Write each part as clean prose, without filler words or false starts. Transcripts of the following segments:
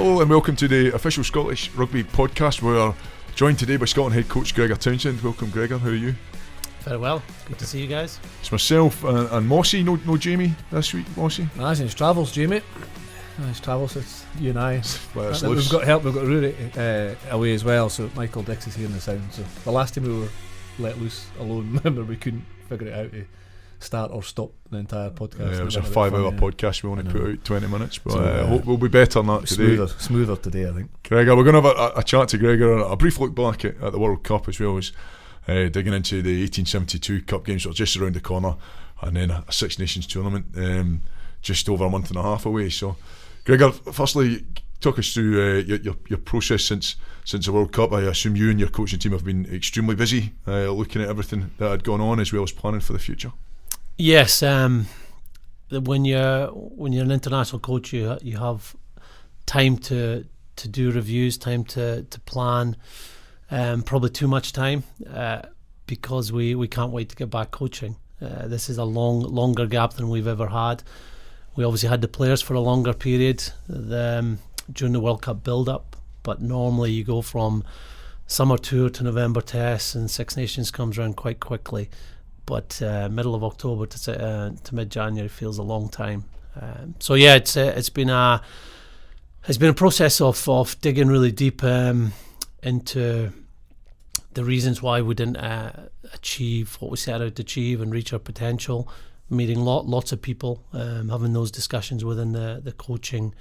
Hello and welcome to the official Scottish Rugby podcast. We're joined today by Scotland head coach Gregor Townsend. Welcome, Gregor. How are you? Very well. Good to see you guys. It's myself and Mossy. No Jamie this week, Mossy. Nice, his travels, Jamie. Nice travels. It's you and I. We've got help. We've got Rory away as well. So Michael Dix is here in the sound. So the last time we were let loose alone, remember, we couldn't figure it out to start or stop the entire podcast. Yeah, it was a 5-hour podcast. We only put out 20 minutes, but I hope we'll be better than that today. Smoother today, I think. Gregor, we're going to have a chat to Gregor, a brief look back at the World Cup as well as digging into the 1872 Cup games that are just around the corner, and then a Six Nations tournament just over a month and a half away. So, Gregor, firstly, talk us through your process since the World Cup. I assume you and your coaching team have been extremely busy looking at everything that had gone on as well as planning for the future. Yes, when you're an international coach, you have time to do reviews, time to plan, probably too much time because we can't wait to get back coaching. This is a longer gap than we've ever had. We obviously had the players for a longer period during the World Cup build-up, but normally you go from summer tour to November tests, and Six Nations comes around quite quickly. But middle of October to mid-January feels a long time. So yeah, it's been a process of digging really deep into the reasons why we didn't achieve what we set out to achieve and reach our potential. Meeting lots of people, having those discussions within the coaching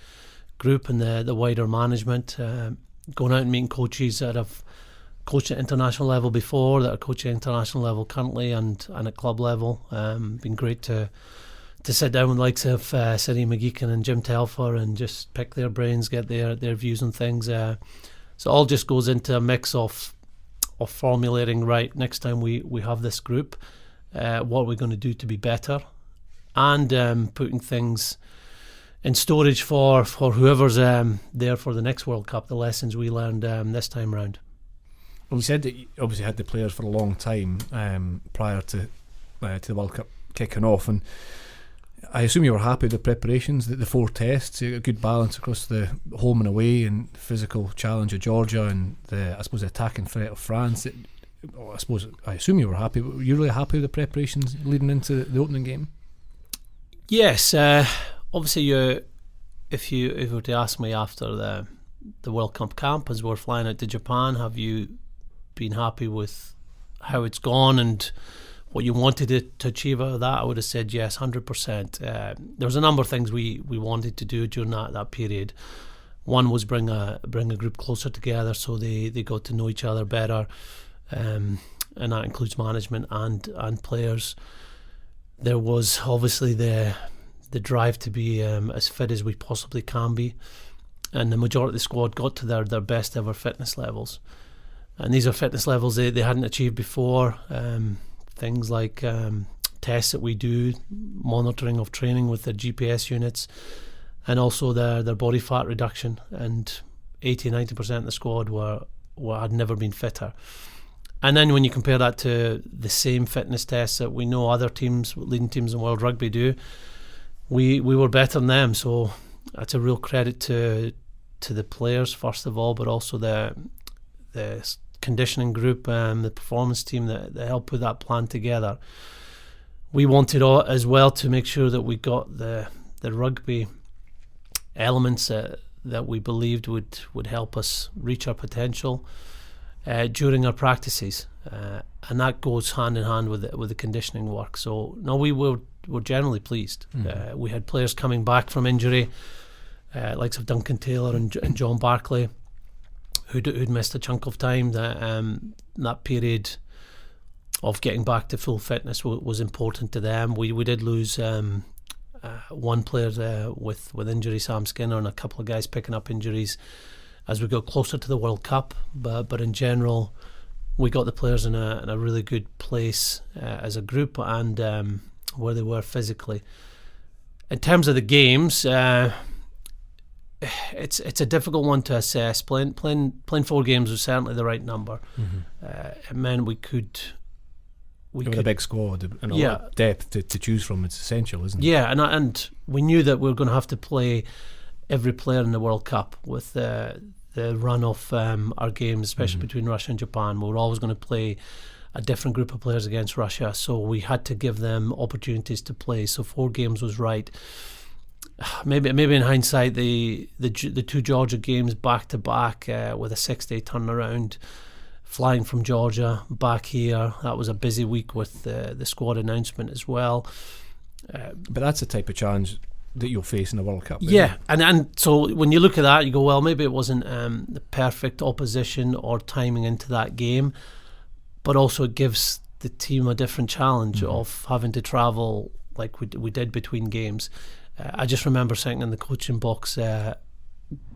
group and the wider management, going out and meeting coaches that have coached at international level before, that are coaching at international level currently, and at club level. Been great to sit down with the likes of Sidney McGeechan and Jim Telfer and just pick their brains, get their views on things. So it all just goes into a mix of formulating, right, next time we have this group, what are we going to do to be better, and putting things in storage for whoever's there for the next World Cup, the lessons we learned this time round. Well, we said that you obviously had the players for a long time prior to the World Cup kicking off, and I assume you were happy with the preparations, the 4 tests, a good balance across the home and away, and physical challenge of Georgia, and the attacking threat of France. I assume you were happy. Were you really happy with the preparations leading into the opening game? Yes, obviously if you were to ask me after the World Cup camp as we're flying out to Japan, have you been happy with how it's gone and what you wanted to achieve out of that? I would have said yes, 100%. There was a number of things we wanted to do during that period. One was bring a group closer together so they got to know each other better, and that includes management and players. There was obviously the drive to be as fit as we possibly can be, and the majority of the squad got to their best ever fitness levels. And these are fitness levels they hadn't achieved before. Things like tests that we do, monitoring of training with their GPS units, and also their body fat reduction. And 80-90% of the squad had never been fitter. And then when you compare that to the same fitness tests that we know other teams, leading teams in World Rugby do, we were better than them. So that's a real credit to the players first of all, but also the conditioning group, the performance team that helped put that plan together. We wanted as well to make sure that we got the rugby elements that we believed would help us reach our potential during our practices, and that goes hand in hand with the conditioning work. So no, we were generally pleased. We had players coming back from injury, likes of Duncan Taylor and John Barclay, who'd missed a chunk of time. That period of getting back to full fitness was important to them. We did lose one player with injury, Sam Skinner, and a couple of guys picking up injuries as we got closer to the World Cup. But in general, we got the players in a really good place as a group, and where they were physically. In terms of the games, it's a difficult one to assess. Playing 4 games was certainly the right number. It meant we could with a big squad and a lot of depth to choose from. It's essential, isn't it? Yeah, and we knew that we were going to have to play every player in the World Cup with the run of our games, especially between Russia and Japan. We were always going to play a different group of players against Russia, so we had to give them opportunities to play. So 4 games was right. Maybe in hindsight, the 2 Georgia games back to back with a 6-day turnaround, flying from Georgia back here, that was a busy week with the squad announcement as well. But that's the type of challenge that you'll face in the World Cup. Yeah, and so when you look at that, you go, well, maybe it wasn't the perfect opposition or timing into that game, but also it gives the team a different challenge of having to travel like we did between games. I just remember sitting in the coaching box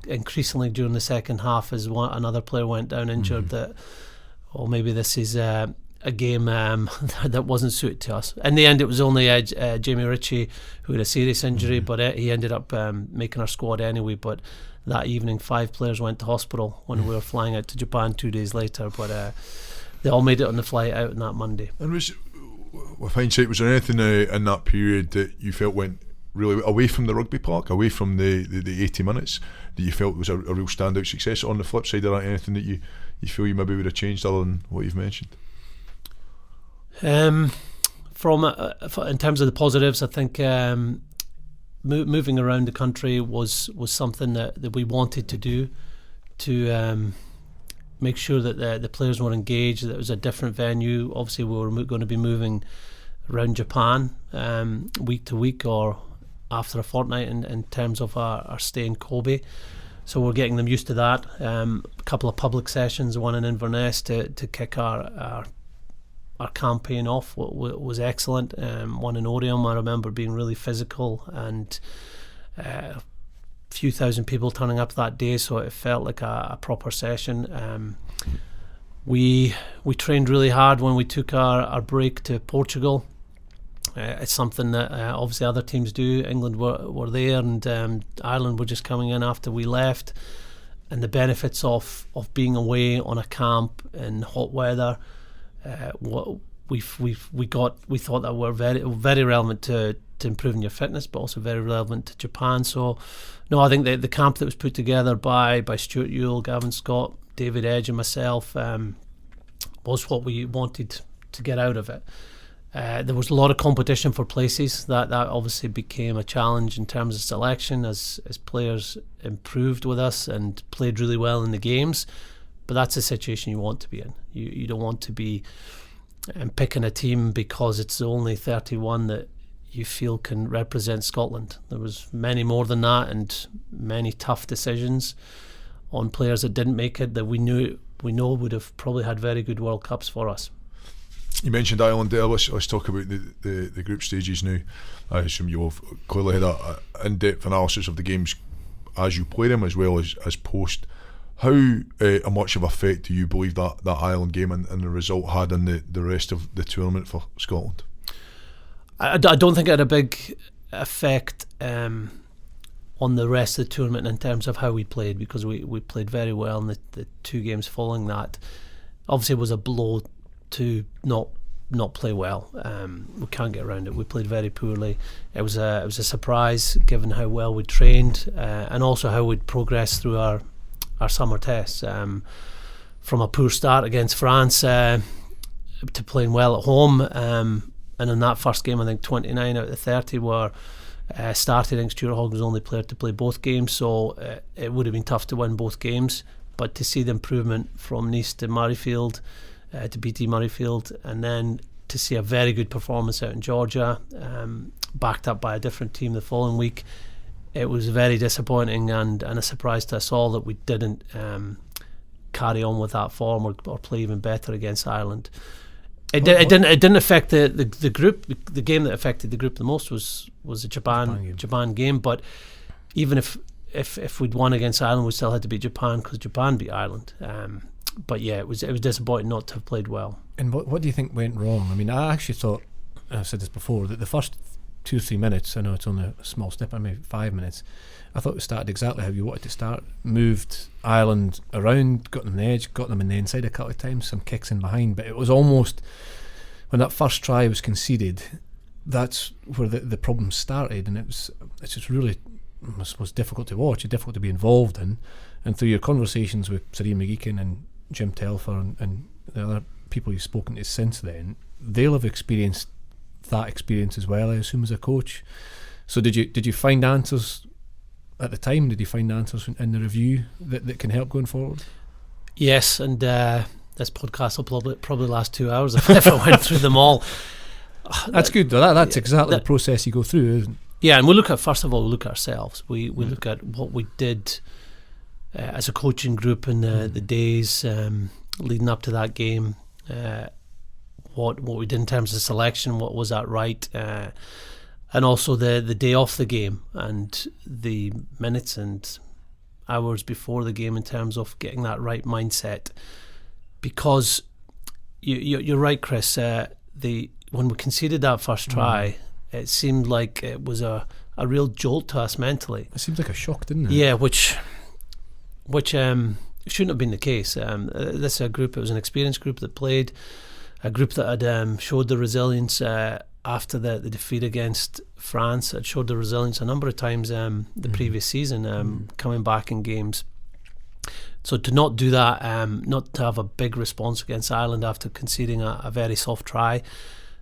increasingly during the second half as another player went down injured that, maybe this is a game that wasn't suited to us. In the end, it was only Jamie Ritchie who had a serious injury, but he ended up making our squad anyway. But that evening, 5 players went to hospital when we were flying out to Japan 2 days later. But they all made it on the flight out on that Monday. And with hindsight, was there anything in that period that you felt went really away from the rugby park, away from the 80 minutes, that you felt was a real standout success? On the flip side of that, anything that you feel you maybe would have changed other than what you've mentioned? In terms of the positives, I think moving around the country was something that we wanted to do to make sure that the players were engaged, that it was a different venue. Obviously we were going to be moving around Japan week to week or after a fortnight in terms of our stay in Kobe, so we're getting them used to that. A couple of public sessions, one in Inverness to kick our campaign off was excellent. One in Oriam, I remember being really physical, and a few thousand people turning up that day, so it felt like a proper session. We trained really hard when we took our break to Portugal. It's something that obviously other teams do. England were there, and Ireland were just coming in after we left, and the benefits of being away on a camp in hot weather, we thought that were very relevant to improving your fitness, but also very relevant to Japan. So no, I think the camp that was put together by Stuart Ewell, Gavin Scott, David Edge and myself was what we wanted to get out of it. There was a lot of competition for places. That obviously became a challenge in terms of selection as players improved with us and played really well in the games. But that's a situation you want to be in. You don't want to be picking a team because it's the only 31 that you feel can represent Scotland. There was many more than that, and many tough decisions on players that didn't make it that we know would have probably had very good World Cups for us. You mentioned Ireland there. Let's talk about the group stages now. I assume you have clearly had a in-depth analysis of the games as you play them as well as post. How much of effect do you believe that Ireland game and the result had on the rest of the tournament for Scotland? I don't think it had a big effect on the rest of the tournament in terms of how we played, because we played very well in the 2 games following that. Obviously it was a blow to not play well. We can't get around it. We played very poorly. It was a surprise given how well we trained and also how we'd progressed through our summer tests. From a poor start against France to playing well at home, and in that first game I think 29 out of 30 were started. I think Stuart Hogg was the only player to play both games, so it would have been tough to win both games. But to see the improvement from Nice to Murrayfield, to BT Murrayfield, and then to see a very good performance out in Georgia, backed up by a different team the following week, it was very disappointing and a surprise to us all that we didn't carry on with that form or play even better against Ireland. It didn't affect the group. The game that affected the group the most was the Japan game. But even if we'd won against Ireland, we still had to beat Japan because Japan beat Ireland. But yeah, it was disappointing not to have played well. And what do you think went wrong? I mean, I actually thought, I've said this before, that the first 2 or 3 minutes, I know it's only a small snippet, maybe 5 minutes, I thought it started exactly how you wanted to start. Moved Ireland around, got them the edge, got them in the inside a couple of times, some kicks in behind, but it was almost, when that first try was conceded, that's where the problem started, and it's just really I suppose, difficult to watch, difficult to be involved in. And through your conversations with Sir Ian McGeechan and Jim Telfer and the other people you've spoken to since then, they'll have experienced that experience as well, I assume, as a coach. So did you find answers at the time? Did you find answers in the review that can help going forward? Yes, and this podcast will probably last 2 hours if I went through them all. That's good though. That's exactly the process you go through, isn't it? Yeah, and we look at, first of all, we look at ourselves. We look at what we did as a coaching group in the days leading up to that game, what we did in terms of selection, what was that right, and also the day off the game and the minutes and hours before the game in terms of getting that right mindset. Because you're right, Chris, when we conceded that first try, it seemed like it was a real jolt to us mentally. It seemed like a shock, didn't it? Yeah, which shouldn't have been the case. This is a group, it was an experienced group that played, a group that had showed the resilience after the defeat against France. It showed the resilience a number of times the previous season, coming back in games. So to not do that, not to have a big response against Ireland after conceding a very soft try.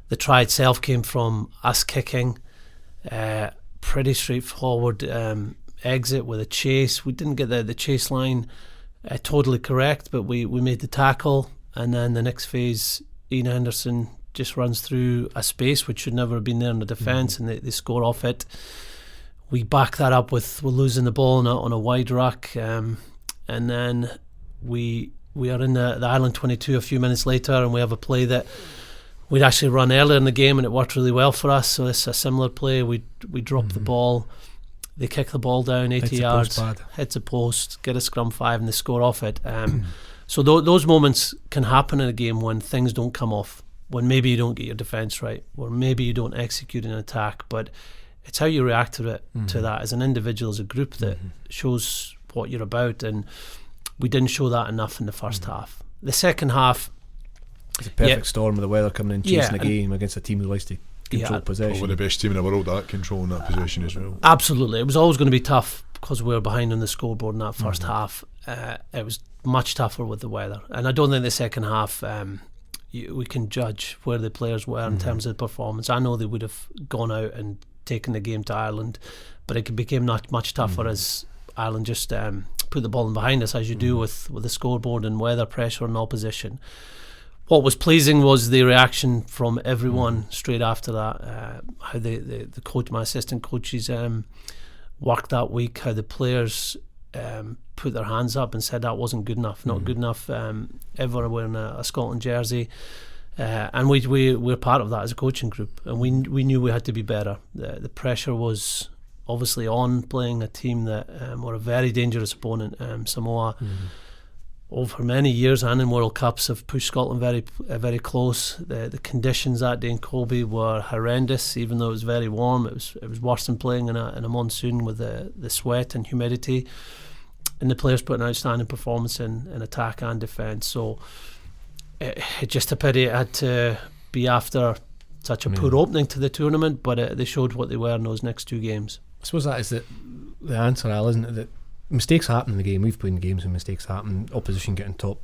The try itself came from us kicking, pretty straightforward exit with a chase. We didn't get the chase line totally correct, but we made the tackle, and then the next phase, Ian Henderson just runs through a space which should never have been there in the defence, and they score off it. We back that up with losing the ball on a wide ruck, and then we are in the Ireland 22 a few minutes later, and we have a play that we'd actually run earlier in the game and it worked really well for us. So this is a similar play. We drop the ball, they kick the ball down 80 yards, hits a post, get a scrum 5, and they score off it. So those moments can happen in a game when things don't come off, when maybe you don't get your defence right, or maybe you don't execute an attack, but it's how you react to it, to that as an individual, as a group, that shows what you're about. And we didn't show that enough in the first half. The second half, it's a perfect storm with the weather coming in, chasing the game against a team who likes to control possession. We're the best team in the world at controlling that possession as well. Absolutely. It was always going to be tough because we were behind on the scoreboard in that first half. It was much tougher with the weather. And I don't think the second half we can judge where the players were in terms of performance. I know they would have gone out and taken the game to Ireland, but it became not much tougher as Ireland just put the ball in behind us, as you do with the scoreboard and weather pressure and opposition. What was pleasing was the reaction from everyone straight after that, how the coach, my assistant coaches worked that week, how the players put their hands up and said that wasn't good enough, not good enough, ever wearing a Scotland jersey. And we're part of that as a coaching group, and we knew we had to be better. The pressure was obviously on, playing a team that were a very dangerous opponent. Samoa, over many years and in World Cups, have pushed Scotland very close. The conditions that day in Kobe were horrendous. Even though it was very warm, it was worse than playing in a monsoon with the sweat and humidity. And the players put an outstanding performance in attack and defence. So it's just a pity it had to be after such a poor opening to the tournament, but they showed what they were in those next two games. I suppose that is the answer, Al, isn't it? That mistakes happen in the game. We've played in games when mistakes happen. Opposition getting top.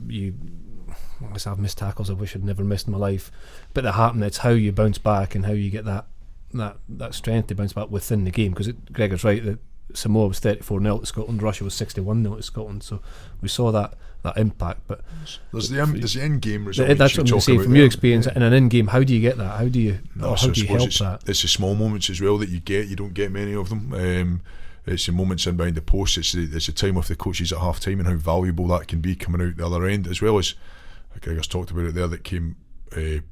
I've missed tackles I wish I'd never missed in my life, but they happen. It's how you bounce back and how you get that strength to bounce back within the game. Because Gregor's right that Samoa was 34-0 to Scotland, Russia was 61-0 to Scotland. So we saw that impact. But there's the in-game result. That's what I'm saying. From your experience in an in-game, how do you get that? How do you help that? It's the small moments as well that you get. You don't get many of them. It's the moments in behind the post. It's the time with the coaches at half time and how valuable that can be coming out the other end, as well as Gregor's talked about it there, that came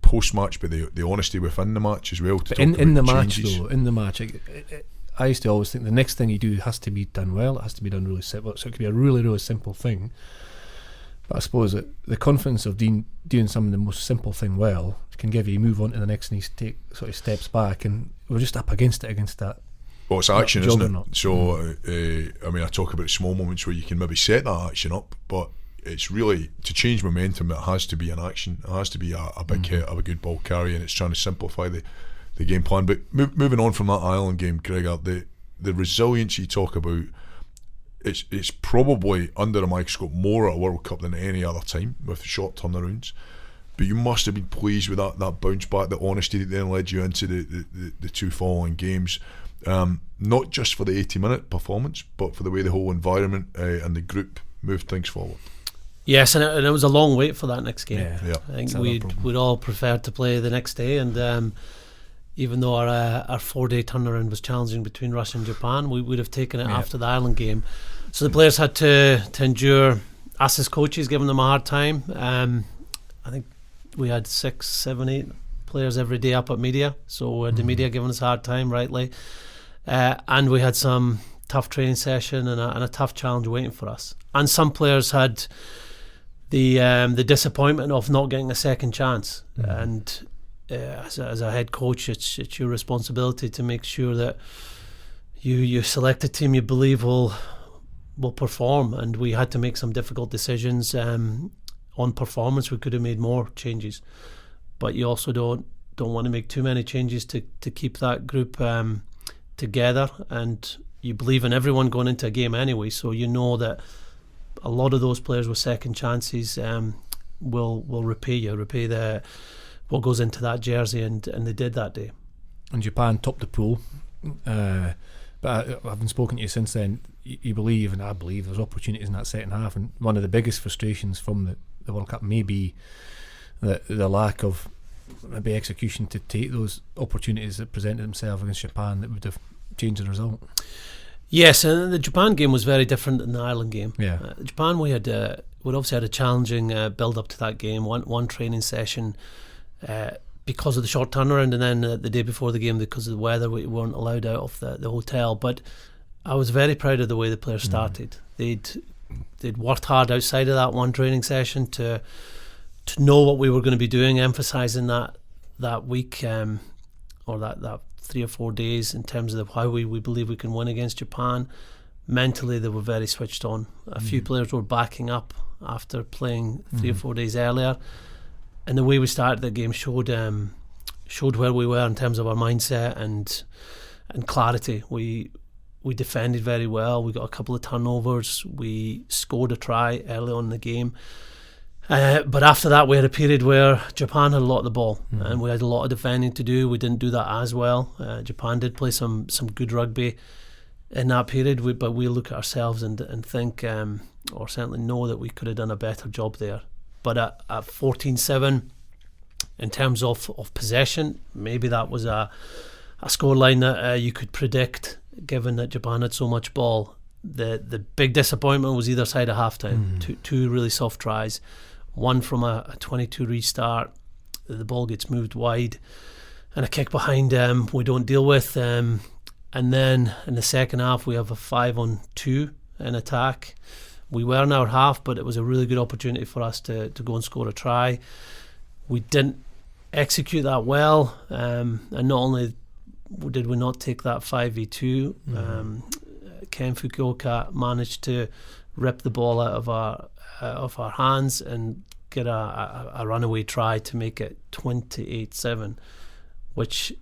post match, but the honesty within the match as well. In the match, I used to always think the next thing you do has to be done well. It has to be done really simple. So it could be a really, really simple thing. But I suppose that the confidence of doing some of the most simple thing well can give you move on to the next, and you take sort of steps back, and we're just up against that. Well, it's action, isn't it? So, I talk about small moments where you can maybe set that action up, but it's really, to change momentum, it has to be an action. It has to be a big hit of a good ball carry, and it's trying to simplify the game plan. But moving on from that Ireland game, Gregor, the the resilience you talk about, it's probably under a microscope more at a World Cup than any other time with short turnarounds. But you must have been pleased with that bounce back, the honesty that then led you into the two following games. Not just for the 80-minute performance, but for the way the whole environment and the group moved things forward. Yes, and it was a long wait for that next game. Yeah. I think we'd all preferred to play the next day, and even though our 4-day turnaround was challenging between Russia and Japan, we would have taken it after the Ireland game. So the players had to endure us as coaches giving them a hard time. I think we had 6, 7, 8 players every day up at media, so the media giving us a hard time, rightly. And we had some tough training session and a tough challenge waiting for us. And some players had the disappointment of not getting a second chance. And as a head coach, it's your responsibility to make sure that you select a team you believe will perform. And we had to make some difficult decisions on performance. We could have made more changes, but you also don't want to make too many changes to keep that group together. And you believe in everyone going into a game anyway, so you know that a lot of those players with second chances will repay what goes into that jersey, and they did that day. And Japan topped the pool, but having spoken to you since then, you believe, and I believe, there's opportunities in that second half. And one of the biggest frustrations from the World Cup may be the lack of maybe execution to take those opportunities that presented themselves against Japan that would have changed the result. Yes, and the Japan game was very different than the Ireland game. Yeah. Japan, we'd obviously had a challenging build up to that game. One training session because of the short turnaround, and then the day before the game, because of the weather, we weren't allowed out of the hotel. But I was very proud of the way the players started. They'd worked hard outside of that one training session to know what we were going to be doing, emphasising that week or that 3 or 4 days in terms of how we believe we can win against Japan. Mentally, they were very switched on. A few players were backing up after playing 3 or 4 days earlier, and the way we started the game showed where we were in terms of our mindset and clarity. We defended very well. We got a couple of turnovers. We scored a try early on in the game. But after that, we had a period where Japan had a lot of the ball, and we had a lot of defending to do. We didn't do that as well. Japan did play some good rugby in that period, but we look at ourselves and think, or certainly know, that we could have done a better job there. But at 14-7, in terms of possession, maybe that was a scoreline that you could predict, given that Japan had so much ball. The big disappointment was either side of halftime. Two really soft tries. One from a 22 restart, the ball gets moved wide, and a kick behind we don't deal with. And then in the second half, we have a 5-on-2 in attack. We were in our half, but it was a really good opportunity for us to go and score a try. We didn't execute that well, and not only did we not take that 5v2, Ken Fukuoka managed to rip the ball out of our hands and get a runaway try to make it 28-7, which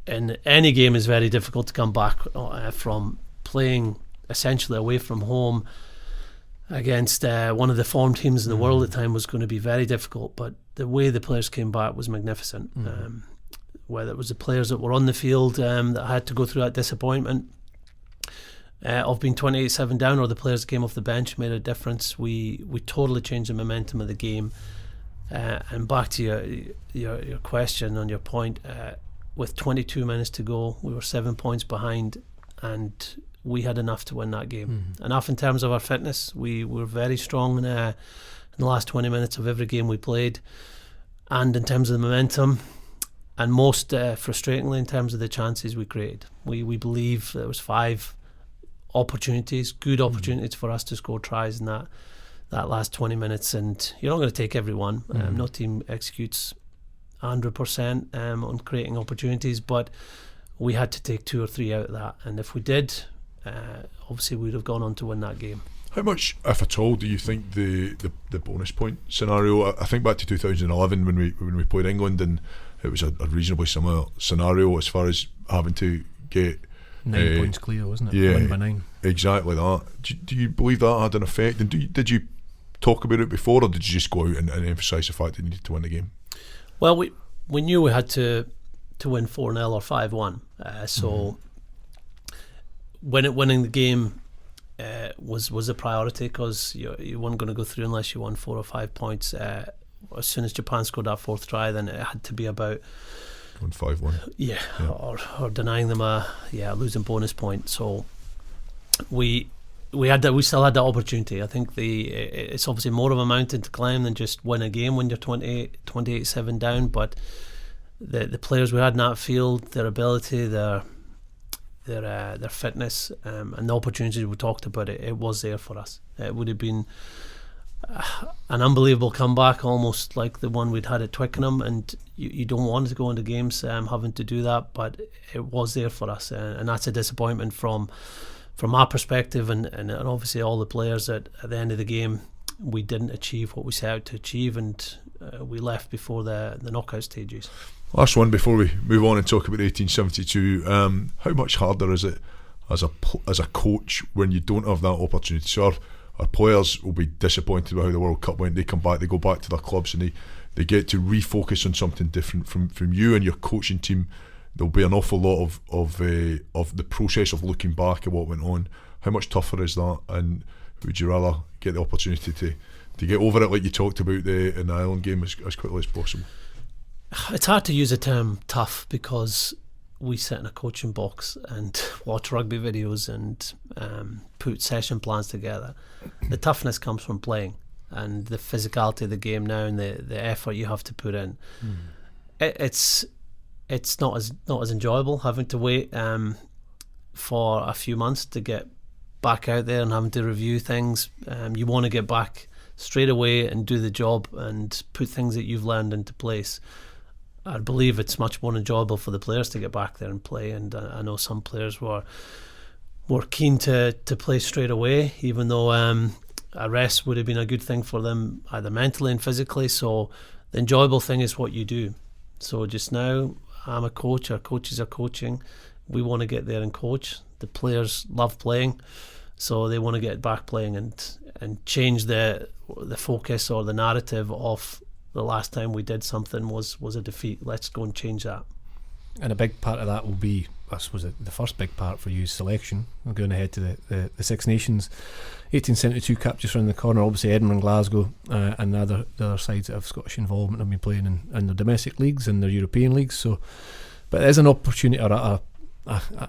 in any game is very difficult to come back from. Playing essentially away from home against one of the form teams in the world at the time was going to be very difficult, but the way the players came back was magnificent. Whether it was the players that were on the field that had to go through that disappointment of being 28-7 down, or the players that came off the bench, made a difference. We totally changed the momentum of the game. And back to your question on your point, with 22 minutes to go, we were 7 points behind, and we had enough to win that game. Enough in terms of our fitness. We were very strong in the last 20 minutes of every game we played, and in terms of the momentum, and most frustratingly in terms of the chances we created. We believe there was 5 opportunities, good opportunities for us to score tries in that last 20 minutes, and you're not going to take every one. No team executes 100% on creating opportunities, but we had to take 2 or 3 out of that, and if we did, obviously we'd have gone on to win that game. How much, if at all, do you think the bonus point scenario? I think back to 2011 when we played England, and it was a reasonably similar scenario as far as having to get 9 points clear, wasn't it? Yeah, Win by 9. Exactly that. Do you believe that had an effect? And did you talk about it before, or did you just go out and emphasise the fact that you needed to win the game? Well, we knew we had to win 4-0 or 5-1. So winning the game was a priority, because you weren't going to go through unless you won 4 or 5 points. As soon as Japan scored that fourth try, then it had to be about 5-1. Yeah, or denying them a losing bonus point. So we still had that opportunity. I think it's obviously more of a mountain to climb than just win a game when you're 28-7 down. But the players we had in that field, their ability, their fitness, and the opportunities we talked about, it was there for us. It would have been an unbelievable comeback, almost like the one we'd had at Twickenham, and you don't want to go into games having to do that, but it was there for us, and that's a disappointment from our perspective, and obviously all the players. At the end of the game, we didn't achieve what we set out to achieve, and we left before the knockout stages. Last one before we move on and talk about 1872. How much harder is it as a coach when you don't have that opportunity? So our players will be disappointed with how the World Cup went. They come back, they go back to their clubs, and they get to refocus on something different from you and your coaching team. There'll be an awful lot of the process of looking back at what went on. How much tougher is that? And would you rather get the opportunity to get over it, like you talked about in the Ireland game, as quickly as possible? It's hard to use the term tough, because we sit in a coaching box and watch rugby videos and put session plans together. The toughness comes from playing, and the physicality of the game now, and the effort you have to put in. It's not as enjoyable having to wait for a few months to get back out there and having to review things. You want to get back straight away and do the job and put things that you've learned into place. I believe it's much more enjoyable for the players to get back there and play, and I know some players were keen to play straight away, even though a rest would have been a good thing for them, either mentally and physically. So the enjoyable thing is what you do. So just now, I'm a coach, our coaches are coaching, we want to get there and coach. The players love playing, so they want to get back playing and change the focus or the narrative of the last time we did something was a defeat. Let's go and change that. And a big part of that will be, I suppose, the first big part for you is selection. We're going ahead to the Six Nations 1872 Cup just around the corner. Obviously Edinburgh and Glasgow and the other sides that have Scottish involvement have been playing in their domestic leagues and their European leagues. So, but there's an opportunity, or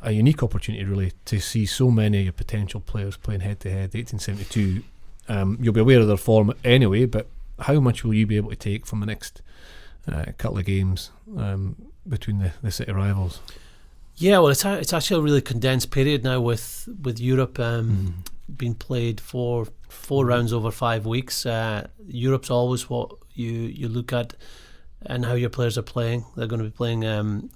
a unique opportunity really, to see so many of your potential players playing head to head. 1872, you'll be aware of their form anyway, but how much will you be able to take from the next couple of games between the city rivals? Yeah, well, it's actually a really condensed period now with Europe being played for 4 rounds over 5 weeks. Europe's always what you look at and how your players are playing. They're going to be playing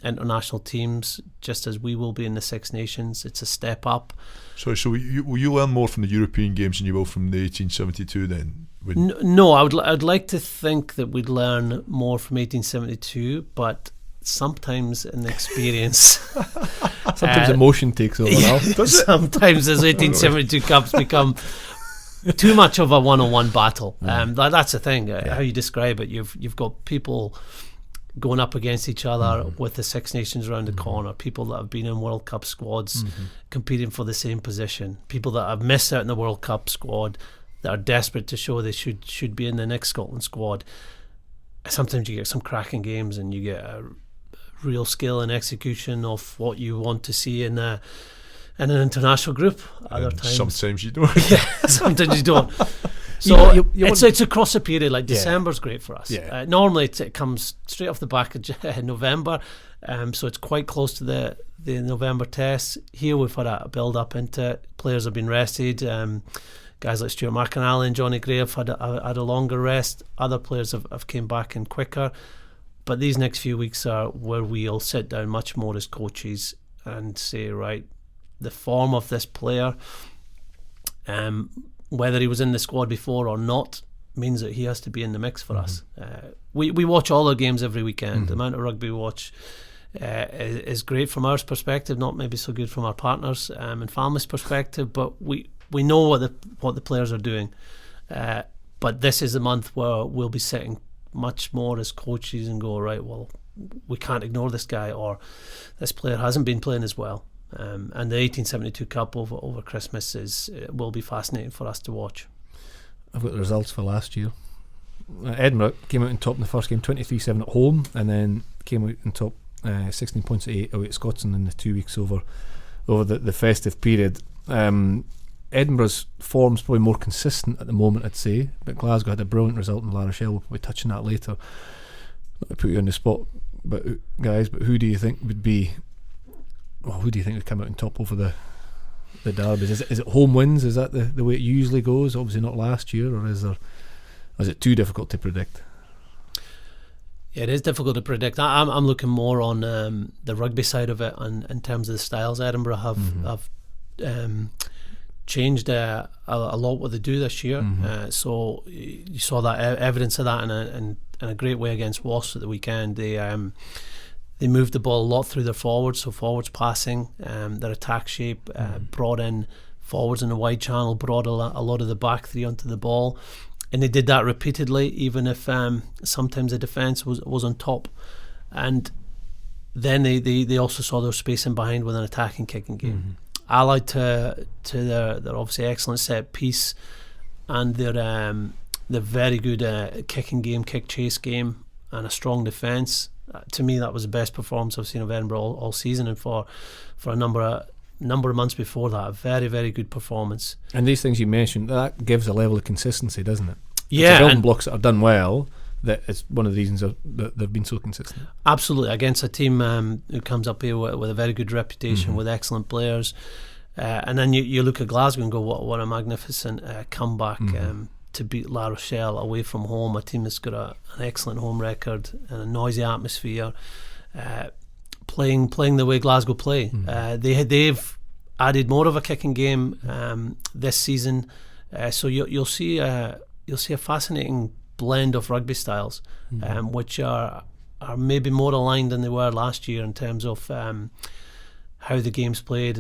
international teams, just as we will be in the Six Nations. It's a step up. So will you learn more from the European games than you will from the 1872 then? No, I'd like to think that we'd learn more from 1872, but sometimes in the experience, sometimes emotion takes over. Sometimes those 1872 Cups become too much of a one-on-one battle. That's the thing. How you describe it, you've got people going up against each other with the Six Nations around the corner, people that have been in World Cup squads competing for the same position, people that have missed out in the World Cup squad that are desperate to show they should be in the next Scotland squad. Sometimes you get some cracking games and you get a real skill and execution of what you want to see in an international group. Other times, sometimes you don't. Yeah, sometimes you don't. So it's across a period. Like December's great for us. Normally it comes straight off the back of November, so it's quite close to the November test. Here we've had a build up into it. Players have been rested. Guys like Stuart McInally and Johnny Gray have had a longer rest. Other players have came back in quicker. But these next few weeks are where we'll sit down much more as coaches and say, right, the form of this player, whether he was in the squad before or not, means that he has to be in the mix for us. We watch all our games every weekend. The amount of rugby we watch is great from our perspective, not maybe so good from our partners and families' perspective, but we know what the players are doing. But this is a month where we'll be sitting much more as coaches and go, right, well, we can't ignore this guy, or this player hasn't been playing as well. And the 1872 Cup over Christmas will be fascinating for us to watch. I've got the results for last year. Edinburgh came out on top in the first game, 23-7 at home, and then came out on top 16 points at 8 away at Scotland in the 2 weeks over the festive period. Edinburgh's form's probably more consistent at the moment, I'd say, but Glasgow had a brilliant result in La Rochelle. We'll be touching that later. Not to put you on the spot, but who do you think would be? Well, who do you think would come out on top over the derbies? Is it home wins? Is that the way it usually goes? Obviously not last year, or is it too difficult to predict? Yeah, it is difficult to predict. I'm looking more on the rugby side of it, and in terms of the styles. Edinburgh have changed a lot what they do this year. So you saw that evidence of that in a great way against Wasps at the weekend. They moved the ball a lot through their forwards, so forwards passing, their attack shape, brought in forwards in the wide channel, brought a lot of the back three onto the ball, and they did that repeatedly, even if sometimes the defence was on top. And then they also saw their spacing behind with an attacking kicking game, allied to their obviously excellent set piece and their very good kicking game, kick chase game, and a strong defence. To me, that was the best performance I've seen of Edinburgh all season, and for a number of months before that, a very, very good performance. And these things you mentioned, that gives a level of consistency, doesn't it? Yeah, it's the building blocks that are done well. That is one of the reasons that they've been so consistent. Absolutely, against a team who comes up here with a very good reputation, with excellent players, and then you look at Glasgow and go, what a magnificent comeback. To beat La Rochelle away from home, a team that's got an excellent home record and a noisy atmosphere, playing the way Glasgow play. They've added more of a kicking game this season, so you'll see a fascinating blend of rugby styles, which are maybe more aligned than they were last year in terms of how the game's played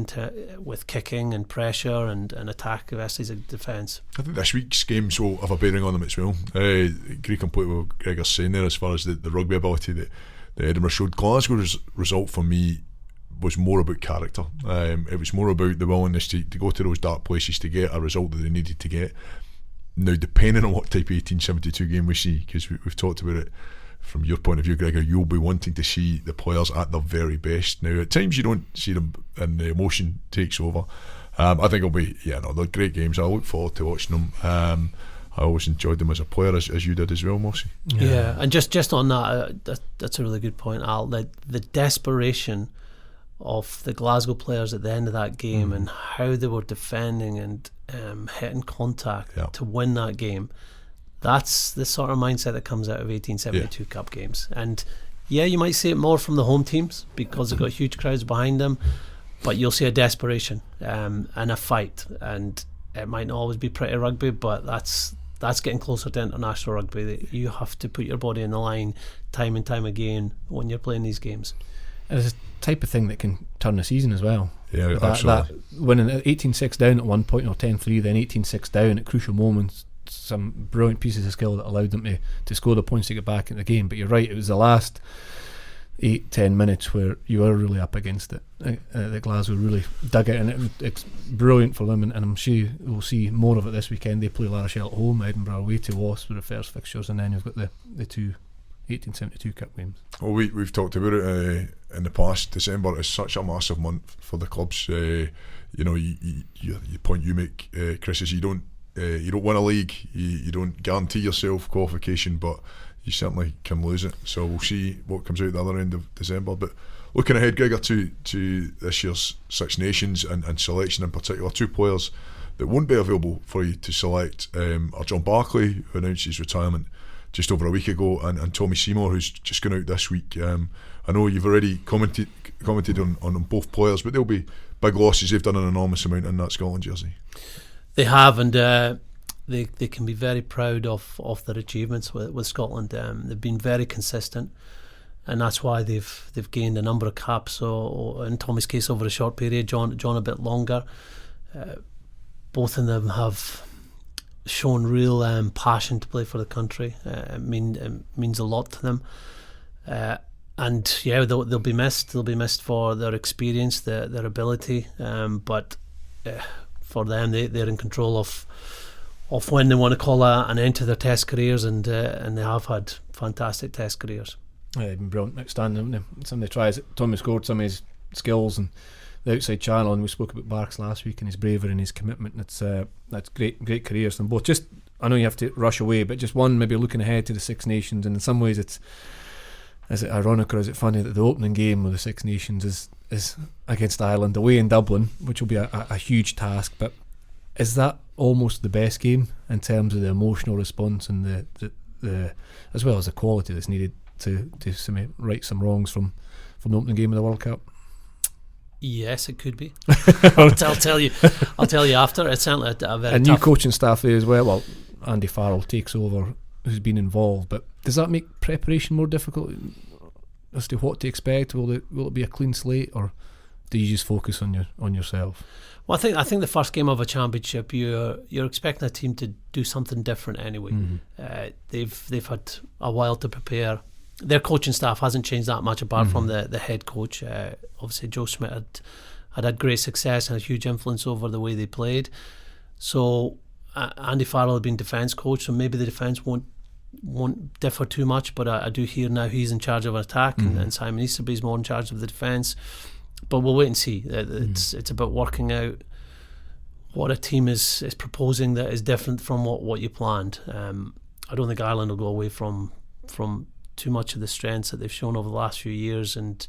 with kicking and pressure and attack versus defence. I think this week's games will have a bearing on them as well. Agree completely with what Gregor's saying there as far as the rugby ability that Edinburgh showed. Glasgow's result for me was more about character. It was more about the willingness to go to those dark places to get a result that they needed to get. Now, depending on what type of 1872 game we see, because we've talked about it from your point of view, Gregor, you'll be wanting to see the players at their very best. Now, at times you don't see them and the emotion takes over. I think it'll be, they're great games. I look forward to watching them. I always enjoyed them as a player, as you did as well, Mossy. Yeah, and just on that's a really good point, Al. The desperation of the Glasgow players at the end of that game and how they were defending and hitting contact to win that game. That's the sort of mindset that comes out of 1872 Cup games. And you might see it more from the home teams because they've got huge crowds behind them, but you'll see a desperation and a fight. And it might not always be pretty rugby, but that's getting closer to international rugby, that you have to put your body in the line time and time again when you're playing these games. And it's a type of thing that can turn a season as well. Yeah, absolutely. That winning 18-6 down at one point, or 10-3, then 18-6 down at crucial moments, some brilliant pieces of skill that allowed them to score the points to get back in the game. But you're right, it was the last 8-10 minutes where you were really up against it. That Glasgow really dug it, and it's brilliant for them, and I'm sure we'll see more of it this weekend. They play La Rochelle at home, Edinburgh away to Wasps for the first fixtures, and then you've got the two 1872 Cup games. Well, we've talked about it in the past. December is such a massive month for the clubs. The point you make, Chris, is you don't win a league, you don't guarantee yourself qualification, but you certainly can lose it. So we'll see what comes out the other end of December. But looking ahead, Gregor, to this year's Six Nations and selection in particular, two players that won't be available for you to select are John Barclay, who announced his retirement just over a week ago, and Tommy Seymour, who's just gone out this week. I know you've already commented on both players, but they'll be big losses. They've done an enormous amount in that Scotland jersey. They have, and they can be very proud of their achievements with Scotland. They've been very consistent. and that's why they've gained a number of caps. So in Tommy's case, over a short period, John a bit longer. Both of them have shown real passion to play for the country. It means a lot to them. And yeah, they'll be missed. They'll be missed for their experience, their ability. But for them, they're in control of when they want to call an end to their Test careers, and they have had fantastic Test careers. Yeah, they've been brilliant, outstanding. Somebody tries it. Tommy scored some of his skills and the outside channel, and we spoke about Barks last week and his bravery and his commitment. That's great careers from both. Just, I know you have to rush away, but just one, maybe looking ahead to the Six Nations, and in some ways is it ironic or is it funny that the opening game of the Six Nations is against Ireland away in Dublin, which will be a huge task, but is that almost the best game in terms of the emotional response and the as well as the quality that's needed to right some wrongs from the opening game of the World Cup? Yes, it could be. I'll tell you after. It's certainly a very new tough coaching staff there as well. Well, Andy Farrell takes over, who's been involved, but does that make preparation more difficult as to what to expect? Will it be a clean slate, or do you just focus on yourself? Well, I think the first game of a championship, you're expecting a team to do something different anyway. Mm-hmm. They've had a while to prepare. Their coaching staff hasn't changed that much apart from the head coach. Obviously, Joe Schmidt had great success and a huge influence over the way they played. So Andy Farrell had been defence coach, so maybe the defence won't differ too much. But I do hear now he's in charge of an attack, and Simon Easterby's more in charge of the defence. But we'll wait and see. It's about working out what a team is proposing that is different from what you planned. I don't think Ireland will go away from too much of the strengths that they've shown over the last few years, and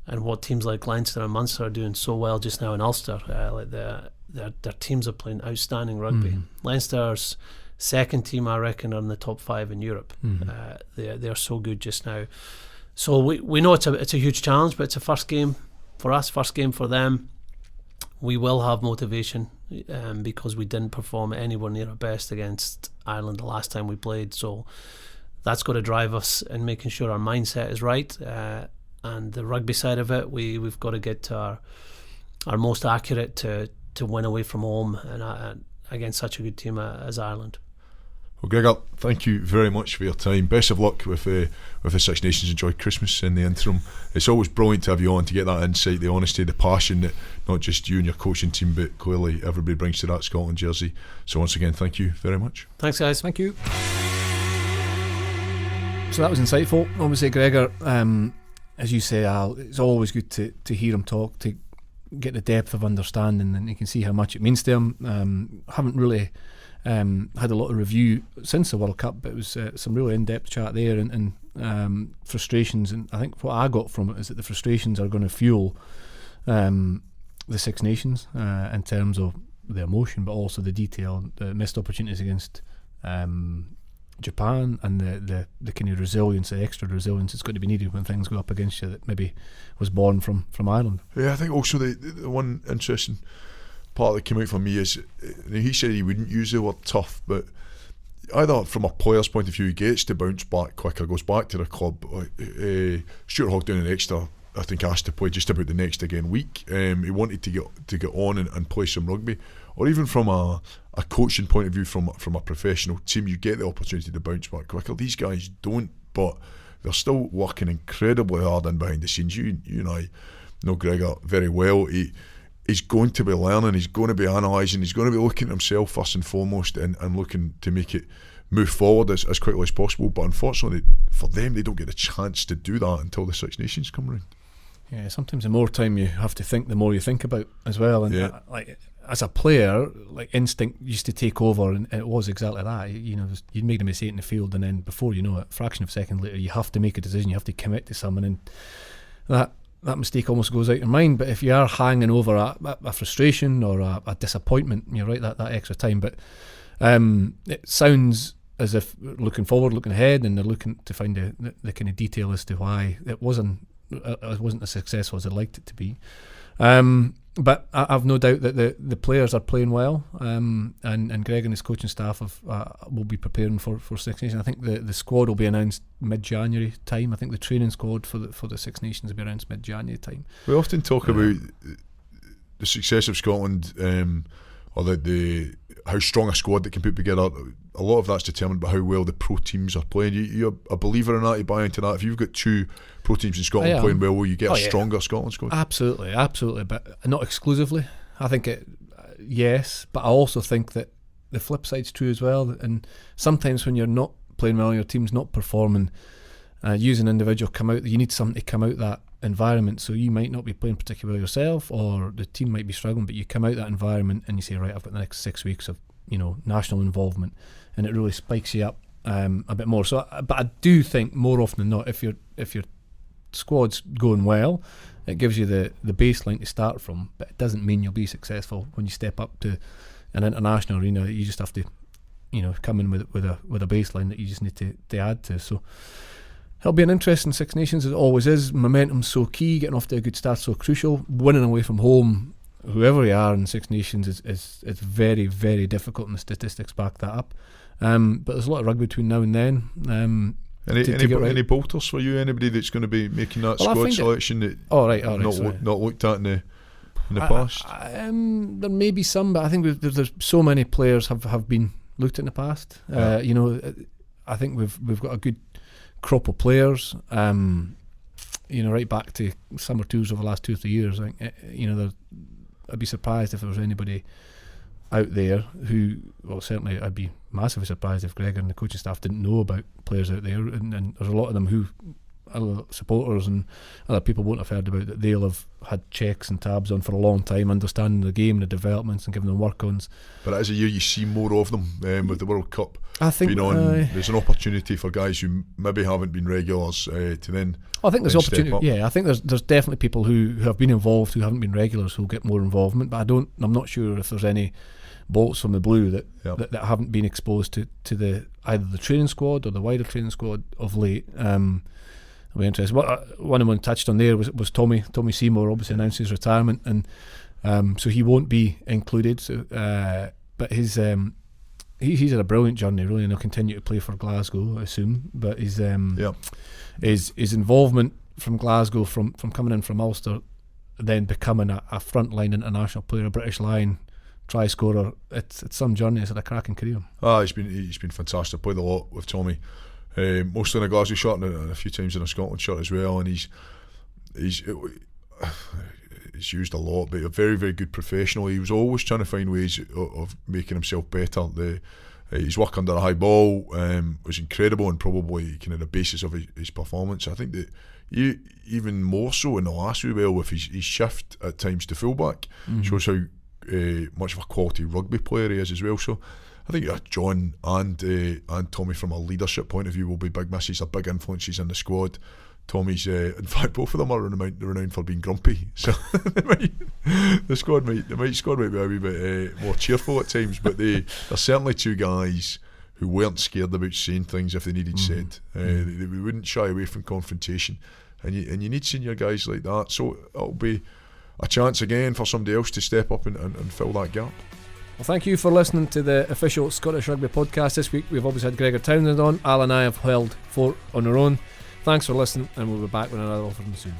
what teams like Leinster and Munster are doing so well just now in Ulster. Like their teams are playing outstanding rugby. Leinster's second team, I reckon, are in the top 5 in Europe. They're so good just now. So we know it's a huge challenge, but it's a first game for us, first game for them. We will have motivation because we didn't perform anywhere near our best against Ireland the last time we played. So that's got to drive us in making sure our mindset is right. And the rugby side of it, we've got to get to our most accurate to win away from home and against such a good team as Ireland. Well, Gregor, thank you very much for your time. Best of luck with the Six Nations. Enjoy Christmas in the interim. It's always brilliant to have you on to get that insight, the honesty, the passion that not just you and your coaching team, but clearly everybody brings to that Scotland jersey. So once again, thank you very much. Thanks, guys. Thank you. So that was insightful. Obviously, Gregor, as you say, Al, it's always good to hear him talk, to get the depth of understanding, and you can see how much it means to him. Haven't really had a lot of review since the World Cup, but it was some really in-depth chat there, and frustrations, and I think what I got from it is that the frustrations are going to fuel the Six Nations in terms of the emotion, but also the detail, the missed opportunities against Japan, and the kind of resilience, the extra resilience that's got to be needed when things go up against you that maybe was born from Ireland. Yeah, I think also the one interesting part that came out for me is he said he wouldn't use the word tough, but either from a player's point of view, he gets to bounce back quicker, goes back to the club. Stuart Hogg down an extra, I think, asked to play just about the next week. He wanted to get on and play some rugby, or even from a coaching point of view, from a professional team, you get the opportunity to bounce back quicker. These guys don't, but they're still working incredibly hard and behind the scenes. You and I know Gregor very well. He's going to be learning, he's going to be analysing, he's going to be looking at himself first and foremost, and looking to make it move forward as quickly as possible. But unfortunately for them, they don't get a chance to do that until the Six Nations come around. Yeah, sometimes the more time you have to think, the more you think about as well. And yeah. Like as a player, like instinct used to take over, and it was exactly that. You'd make a mistake in the field, and then before you know it, a fraction of a second later, you have to make a decision, you have to commit to something, and that mistake almost goes out your mind. But if you are hanging over a frustration or a disappointment, you're right, that extra time. But it sounds as if looking forward, looking ahead, and they're looking to find the kind of detail as to why it wasn't as successful as I'd liked it to be. But I've no doubt that the players are playing well, and Greg and his coaching staff will be preparing for Six Nations. I think the squad will be announced mid-January time. I think the training squad for the Six Nations will be announced mid-January time. We often talk about the success of Scotland, or the how strong a squad that can put together. A lot of that's determined by how well the pro teams are playing. You're a believer in that? You buy into that? If you've got 2 pro teams in Scotland playing well, will you get a stronger Scotland squad? Absolutely, but not exclusively. I think yes, but I also think that the flip side's true as well. And sometimes when you're not playing well, your team's not performing, use an individual come out. You need something to come out that environment. So you might not be playing particularly well yourself, or the team might be struggling, but you come out that environment and you say, right, I've got the next 6 weeks of national involvement, and it really spikes you up a bit more. So, but I do think more often than not, if your squad's going well, it gives you the baseline to start from, but it doesn't mean you'll be successful when you step up to an international arena. You just have to come in with a baseline that you just need to add to. So it'll be an interesting Six Nations, as it always is. Momentum's so key, getting off to a good start so crucial. Winning away from home, whoever you are in Six Nations, is very, very difficult, and the statistics back that up. But there's a lot of rugby between now and then. Any bolters for you? Anybody that's going to be making that squad selection that not looked at in the past? There may be some, but I think there's so many players have been looked at in the past. I think we've got a good crop of players. Right back to summer tours over the last 2 or 3 years. I think I'd be surprised if there was anybody out there who, well, certainly I'd be massively surprised if Gregor and the coaching staff didn't know about players out there, and there's a lot of them who other supporters and other people won't have heard about, that they'll have had checks and tabs on for a long time, understanding the game, the developments, and giving them work-ons. But as a year you see more of them with the World Cup being on, there's an opportunity for guys who maybe haven't been regulars to then. I think there's opportunity. Yeah, I think there's definitely people who have been involved who haven't been regulars who'll get more involvement. But I'm not sure if there's any bolts from the blue that haven't been exposed to the either the training squad or the wider training squad of late. I'll be interested. One of them touched on there was Tommy Seymour. Obviously announced his retirement, and so he won't be included. So, but he's had a brilliant journey, really, and he'll continue to play for Glasgow, I assume. But his involvement from Glasgow, from coming in from Ulster, then becoming a frontline international player, a British Lion, try scorer. It's some journey. It's had a cracking career. He's been fantastic. Played a lot with Tommy, mostly in a Glasgow shirt and a few times in a Scotland shirt as well. And he's used a lot, but a very, very good professional. He was always trying to find ways of making himself better. His work under a high ball was incredible, and probably kind of the basis of his performance. I think that even more so in the last while with his shift at times to fullback, shows how much of a quality rugby player he is as well. So I think John and Tommy, from a leadership point of view, will be big misses, are big influences in the squad. Tommy's, in fact, both of them are renowned for being grumpy, so the squad might be a wee bit more cheerful at times, but they're certainly two guys who weren't scared about saying things if they needed said. They wouldn't shy away from confrontation, and you need senior guys like that. So it'll be a chance again for somebody else to step up and fill that gap. Well, thank you for listening to the official Scottish Rugby podcast this week. We've obviously had Gregor Townsend on. Al and I have held 4 on our own. Thanks for listening, and we'll be back with another offer soon.